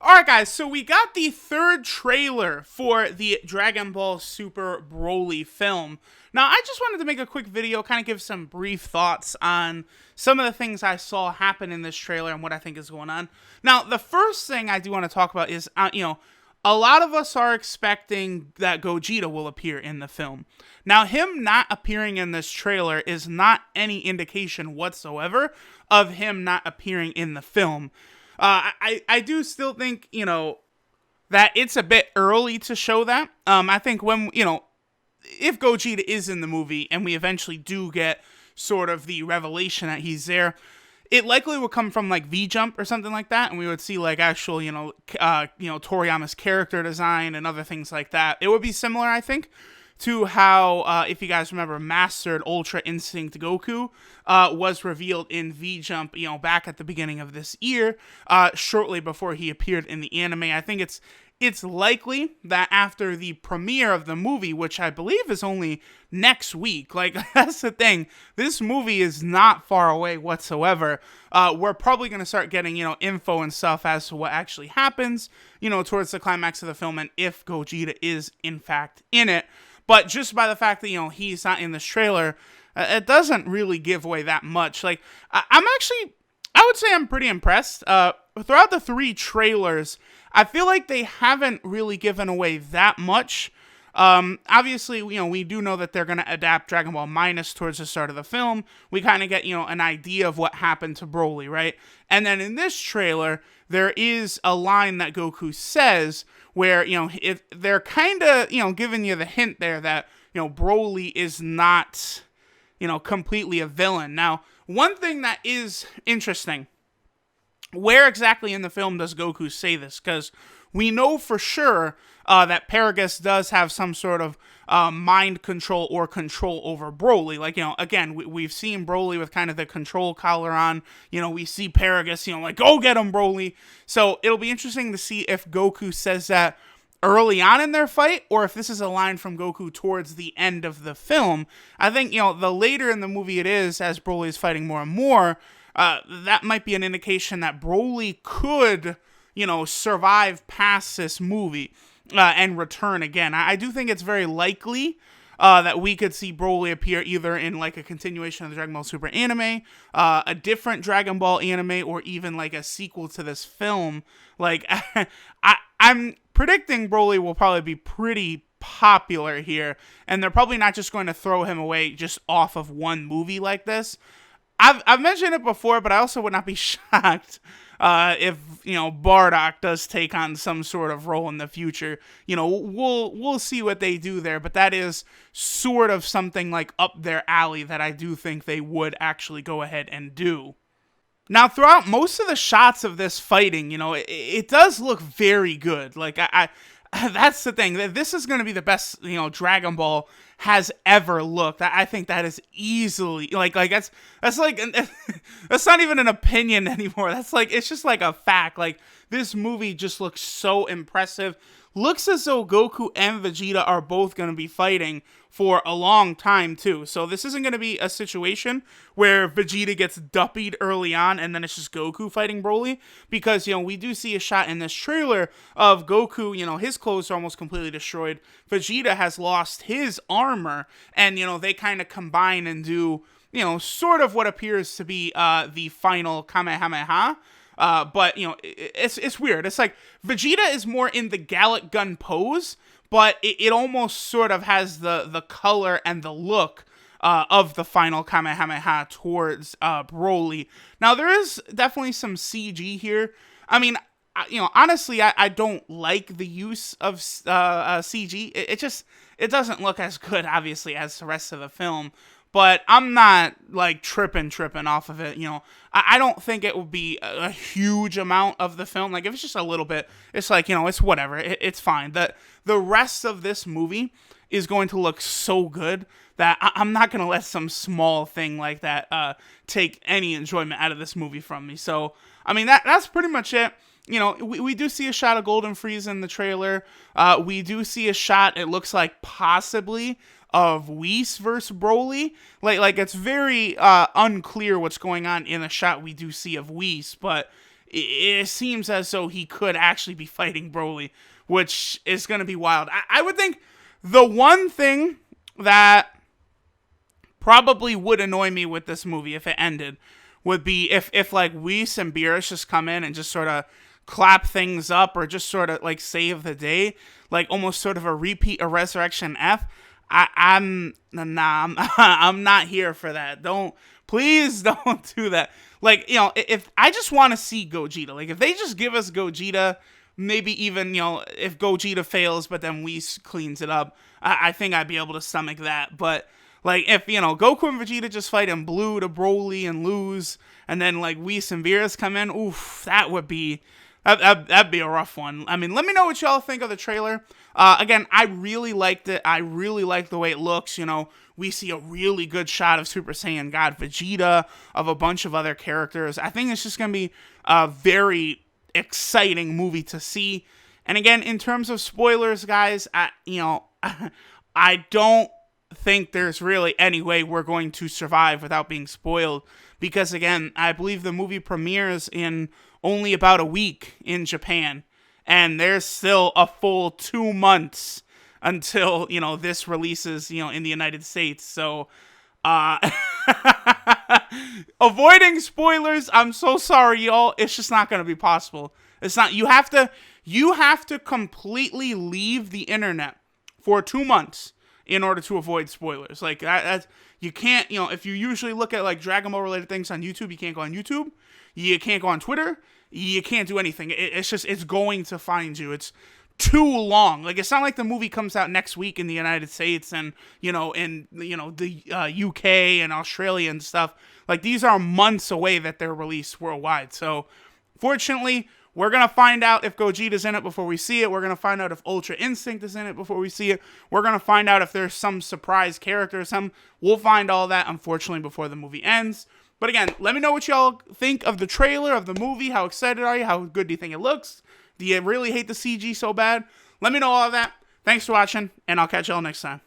Alright guys, so we got the third trailer for the Dragon Ball Super Broly film. Now I just wanted to make a quick video, kind of give some brief thoughts on some of the things I saw happen in this trailer and what I think is going on. Now the first thing I do want to talk about is, a lot of us are expecting that Gogeta will appear in the film. Now, him not appearing in this trailer is not any indication whatsoever of him not appearing in the film. I do still think, that it's a bit early to show that. I think when, if Gogeta is in the movie and we eventually do get sort of the revelation that he's there, it likely will come from like V-Jump or something like that, and we would see like actual, Toriyama's character design and other things like that. It would be similar, I think, to how, if you guys remember, Mastered Ultra Instinct Goku was revealed in V-Jump, back at the beginning of this year, shortly before he appeared in the anime. I think it's likely that after the premiere of the movie, which I believe is only next week, like, that's the thing, this movie is not far away whatsoever. We're probably going to start getting, info and stuff as to what actually happens, towards the climax of the film, and if Gogeta is, in fact, in it. But just by the fact that, he's not in this trailer, it doesn't really give away that much. Like, I would say I'm pretty impressed. Throughout the three trailers, I feel like they haven't really given away that much. Obviously, we do know that they're going to adapt Dragon Ball Minus towards the start of the film. We kind of get, an idea of what happened to Broly, right? And then in this trailer, there is a line that Goku says where, if they're kind of, giving you the hint there that, Broly is not, completely a villain. Now, one thing that is interesting, where exactly in the film does Goku say this? Because we know for sure that Paragus does have some sort of mind control or control over Broly. Like, again, we've seen Broly with kind of the control collar on. We see Paragus, like, go get him, Broly. So it'll be interesting to see if Goku says that early on in their fight, or if this is a line from Goku towards the end of the film. I think, the later in the movie it is, as Broly is fighting more and more, that might be an indication that Broly could, survive past this movie and return again. I do think it's very likely that we could see Broly appear either in like a continuation of the Dragon Ball Super anime, a different Dragon Ball anime, or even like a sequel to this film. Like, I'm predicting Broly will probably be pretty popular here, and they're probably not just going to throw him away just off of one movie like this. I've mentioned it before, but I also would not be shocked if Bardock does take on some sort of role in the future. We'll see what they do there, but that is sort of something like up their alley that I do think they would actually go ahead and do. Now, throughout most of the shots of this fighting, it does look very good. Like, I that's the thing. This is going to be the best, Dragon Ball has ever looked. I think that is easily, like that's like, that's not even an opinion anymore. That's like, it's just like a fact. Like, this movie just looks so impressive. Looks as though Goku and Vegeta are both going to be fighting for a long time, too. So this isn't going to be a situation where Vegeta gets duppied early on and then it's just Goku fighting Broly. Because, we do see a shot in this trailer of Goku, his clothes are almost completely destroyed. Vegeta has lost his armor. And, they kind of combine and do, sort of what appears to be the final Kamehameha. But, it's weird. It's like Vegeta is more in the Gallic Gun pose, but it almost sort of has the color and the look of the final Kamehameha towards Broly. Now, there is definitely some CG here. I mean, honestly, I don't like the use of CG. It doesn't look as good, obviously, as the rest of the film. But I'm not, like, tripping off of it, I don't think it would be a huge amount of the film. Like, if it's just a little bit, it's like, it's whatever. It's fine. The rest of this movie is going to look so good that I'm not going to let some small thing like that take any enjoyment out of this movie from me. So, I mean, that's pretty much it. We do see a shot of Golden Frieza in the trailer. We do see a shot, it looks like possibly, of Whis versus Broly. Like it's very unclear what's going on in the shot we do see of Whis, but it seems as though he could actually be fighting Broly, which is going to be wild. I would think the one thing that probably would annoy me with this movie if it ended would be if like Whis and Beerus just come in and just sort of clap things up or just sort of like save the day, like almost sort of a repeat of Resurrection F. I'm not here for that. Please don't do that. Like, you know, if I just want to see Gogeta, like if they just give us Gogeta, maybe even, you know, if Gogeta fails, but then Whis cleans it up, I think I'd be able to stomach that. But like if, you know, Goku and Vegeta just fight in blue to Broly and lose, and then like Whis and Beerus come in, oof, that'd be a rough one. I mean, let me know what y'all think of the trailer. Again, I really liked it. I really like the way it looks. You know, we see a really good shot of Super Saiyan God Vegeta, of a bunch of other characters. I think it's just going to be a very exciting movie to see. And again, in terms of spoilers, guys, I don't think there's really any way we're going to survive without being spoiled. Because again, I believe the movie premieres in only about a week in Japan. And there's still a full 2 months until, you know, this releases, you know, in the United States. So, avoiding spoilers, I'm so sorry, y'all. It's just not going to be possible. It's not, you have to completely leave the internet for 2 months in order to avoid spoilers. Like, that's, you can't, you know, if you usually look at, like, Dragon Ball related things on YouTube, you can't go on YouTube. You can't go on Twitter. You can't do anything. It's just, it's going to find you. It's too long. Like, it's not like the movie comes out next week in the United States and, you know, in, you know, the UK and Australia and stuff. Like, these are months away that they're released worldwide. So, fortunately, we're going to find out if Gogeta's in it before we see it. We're going to find out if Ultra Instinct is in it before we see it. We're going to find out if there's some surprise character or something. We'll find all that, unfortunately, before the movie ends. But again, let me know what y'all think of the trailer, of the movie. How excited are you? How good do you think it looks? Do you really hate the CG so bad? Let me know all of that. Thanks for watching, and I'll catch y'all next time.